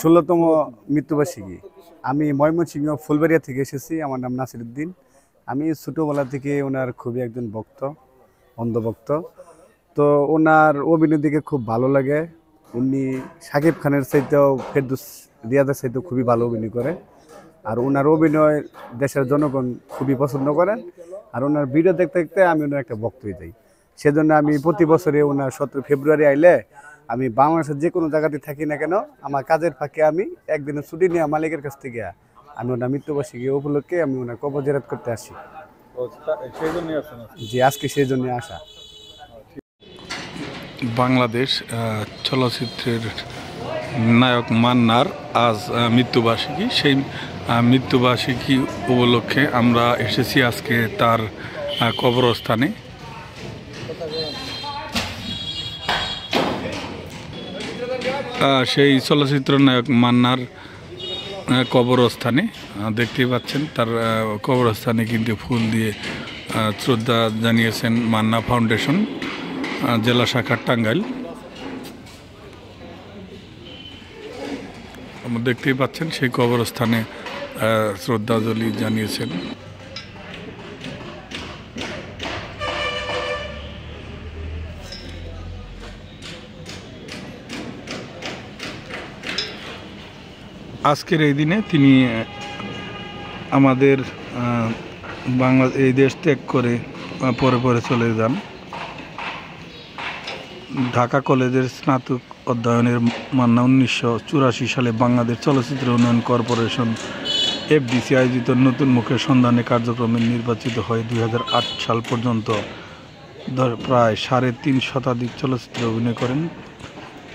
16তম মৃত্যুবার্ষিকী। আমি ময়মনসিংহ ফুলবাড়িয়া থেকে এসেছি। আমার নাম নাসিরউদ্দিন। আমি ছোটোবেলা থেকে ওনার খুবই একজন ভক্ত, অন্ধভক্ত। তো ওনার অভিনয় দিকে খুব ভালো লাগে। উনি শাকিব খানের চাইতেও, ফেরদৌস রিয়াজের চাইতেও খুবই ভালো অভিনয় করে। আর ওনার অভিনয় দেশের জনগণ খুবই পছন্দ করেন। আর ওনার ভিডিও দেখতে দেখতে আমি ওনার একটা ভক্ত হয়ে যাই। সেজন্য আমি প্রতি বছরে ওনার 17 ফেব্রুয়ারি আইলে আমি বাংলাদেশের যে কোনো জায়গাতে থাকি না কেন, আমার কাজের ফাঁকে আমি একদিনের ছুটি নিয়ে মালিকের কাছ থেকে আমি ওনার মৃত্যুবার্ষিকী উপলক্ষে আমি ওনার কবর জিয়ারত করতে আসি। জি, আজকে সেই জন্য আসা। বাংলাদেশ চলচ্চিত্রের নায়ক মান্নার আজ মৃত্যুবার্ষিকী। সেই মৃত্যুবার্ষিকী উপলক্ষে আমরা এসেছি আজকে তার কবরস্থানে। সেই চলচ্চিত্র নায়ক মান্নার কবরস্থানে দেখতেই পাচ্ছেন, তার কবরস্থানে কিন্তু ফুল দিয়ে শ্রদ্ধা জানিয়েছেন মান্না ফাউন্ডেশন জেলা শাখা টাঙ্গাইল। দেখতেই পাচ্ছেন সেই কবরস্থানে শ্রদ্ধাঞ্জলি জানিয়েছেন। আজকের এই দিনে তিনি আমাদের এই দেশ ত্যাগ করে পরে চলে যান। ঢাকা কলেজের স্নাতক অধ্যয়নের মান্না 1984 সালে বাংলাদেশ চলচ্চিত্র উন্নয়ন কর্পোরেশন এফডিসি আয়োজিত নতুন মুখের সন্ধানে কার্যক্রমে নির্বাচিত হয়ে 2008 সাল পর্যন্ত প্রায় 3.5 শতাধিক চলচ্চিত্রে অভিনয় করেন।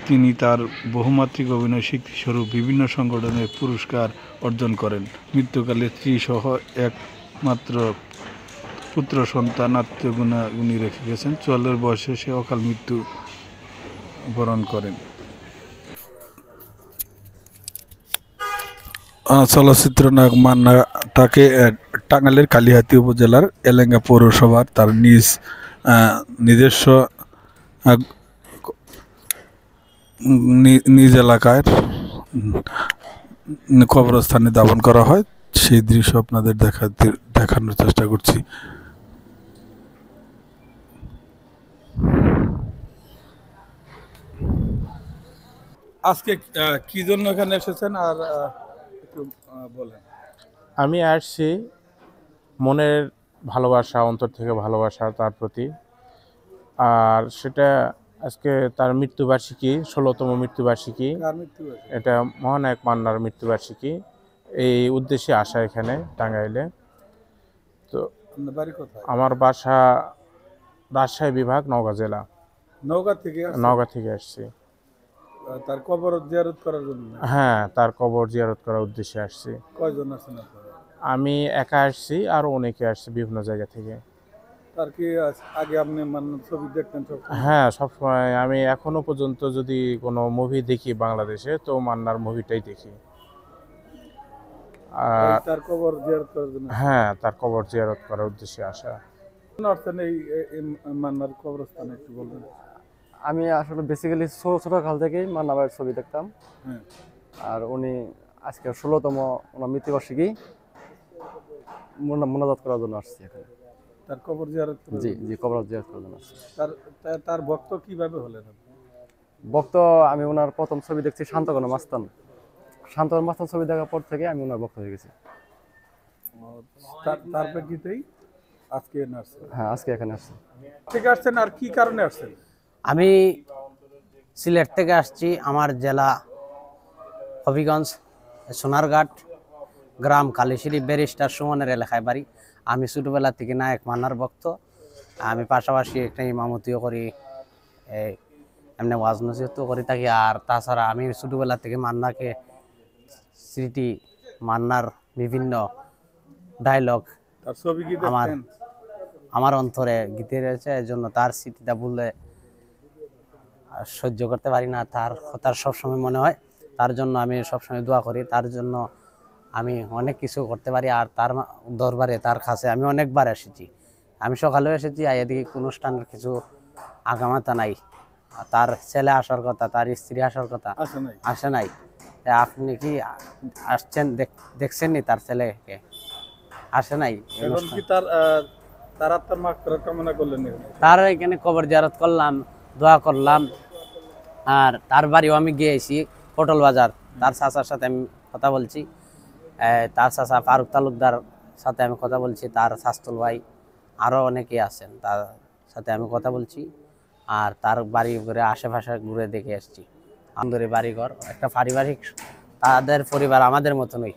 তিনি তার বহুমাত্রিক অভিনয় স্বীকৃতিস্বরূপ বিভিন্ন সংগঠনের পুরস্কার অর্জন করেন। মৃত্যুকালে স্ত্রীসহ একমাত্র পুত্র সন্তান আত্মীয়গুণী রেখে গেছেন। 44 বয়সে সে অকাল মৃত্যু বরণ করেন। চলচ্চিত্র নায়ক মান্না তাকে টাঙ্গাইলের কালিহাতী উপজেলার এলেঙ্গা পৌরসভার তার নিজস্ব নিজ এলাকার কবরস্থানে দাফন করা হয়। সেই দৃশ্য আপনাদের দেখানোর চেষ্টা করছি। আজকে কি জন্য এখানে এসেছেন আর একটু বলেন। আমি আসছি মনের ভালোবাসা, অন্তর থেকে ভালোবাসা তার প্রতি। আর সেটা আজকে তার মৃত্যুবার্ষিকী, 16তম মৃত্যুবার্ষিকী। এটা মহানায়ক মান্নার মৃত্যুবার্ষিকী। এই উদ্দেশ্যে আসা এখানে টাঙ্গাইলে। তো আমার বাসা রাজশাহী বিভাগ, নওগাঁ জেলা। নওগাঁ থেকে আসছি। তার কবর জিয়ারত করার জন্য? হ্যাঁ, তার কবর জিয়ারত করার উদ্দেশ্যে আসছি। কয়জন আছেন আপনারা? আমি একা আসছি, আর অনেকে আসছে বিভিন্ন জায়গা থেকে। তার কি আগে আপনি মান্নার ছবি দেখতেন? হ্যাঁ, সবসময় আমি এখনো পর্যন্ত যদি কোনো মুভি দেখি বাংলাদেশে, তো মান্নার মুভিটাই দেখি। তার কবর জিয়ারত করার জন্য? হ্যাঁ, তার কবর জিয়ারত করার উদ্দেশ্যে আসা। এই মান্নার কবরস্থানে একটু বলবেন? আমি আসলে বেসিক্যালি ছোট কাল থেকেই মান্না ভাইয়ের ছবি দেখতাম। আর উনি আজকে 16তম ওনার মৃত্যুবার্ষিকী মোনাজাত করার জন্য আসছি এখানে। তার কবর জিয়ারত? জি জি, কবর জিয়ারত করার জন্য আসছি। তার ভক্ত কিভাবে হলেন? ভক্ত আমি ওনার প্রথম ছবি দেখছি শান্তকনা মাস্তান। শান্তকনা মাস্তান ছবি দেখার পর থেকে আমি ওনার ভক্ত হয়ে গেছি। তার প্রেক্ষিতেই আজকে আসছেন? হ্যাঁ, আজকে এখানে আসছি। ঠিক আসছেন। আর কি কারণে আসছেন? আমি সিলেট থেকে আসছি। আমার জেলা হবিগঞ্জ, সোনারঘাট গ্রাম কালীশিরি, ব্যারিস্টার সুমনের এলাকায় বাড়ি। আমি ছোটোবেলা থেকে নায়ক মান্নার ভক্ত। আমি পাশাপাশি একটা ইমামতিও করি, এমনি ওয়াজ নসিহতও করে থাকি। আর তাছাড়া আমি ছোটোবেলা থেকে মান্নাকে স্মৃতি, মান্নার বিভিন্ন ডায়লগ আমার অন্তরে গীতে রয়েছে। এই জন্য তার স্মৃতিটা বললে সহ্য করতে পারি না। তার কথা সবসময় মনে হয়। তার জন্য আমি সবসময় দোয়া করি। তার জন্য আমি অনেক কিছু করতে পারি। আর তার দরবারে, তার কাছে আমি অনেকবার এসেছি। আমি সকালেও এসেছি, এদিকে অনুষ্ঠানের কিছু আগামাতা নাই। তার ছেলে আসার কথা, তার স্ত্রী আসার কথা, আসে নাই। আসে নাই। তা আপনি কি আসছেন, দেখছেন নি তার ছেলেকে? আসে নাই। এখন কি তার আত্মার মাগফিরাত কামনা করলেন এখানে? তার এখানে কবর জিয়ারত করলাম, দোয়া করলাম। আর তার বাড়িও আমি গিয়েছি, পটল বাজার। তার চাচার সাথে আমি কথা বলছি, তার চাচা ফারুক তালুকদার সাথে আমি কথা বলছি, তার শাস্তুল ভাই আরও অনেকেই আছেন, তার সাথে আমি কথা বলছি। আর তার বাড়ি ঘুরে আশেপাশে ঘুরে দেখে এসেছি। আমাদের বাড়িঘর একটা পারিবারিক, তাদের পরিবার আমাদের মতনই।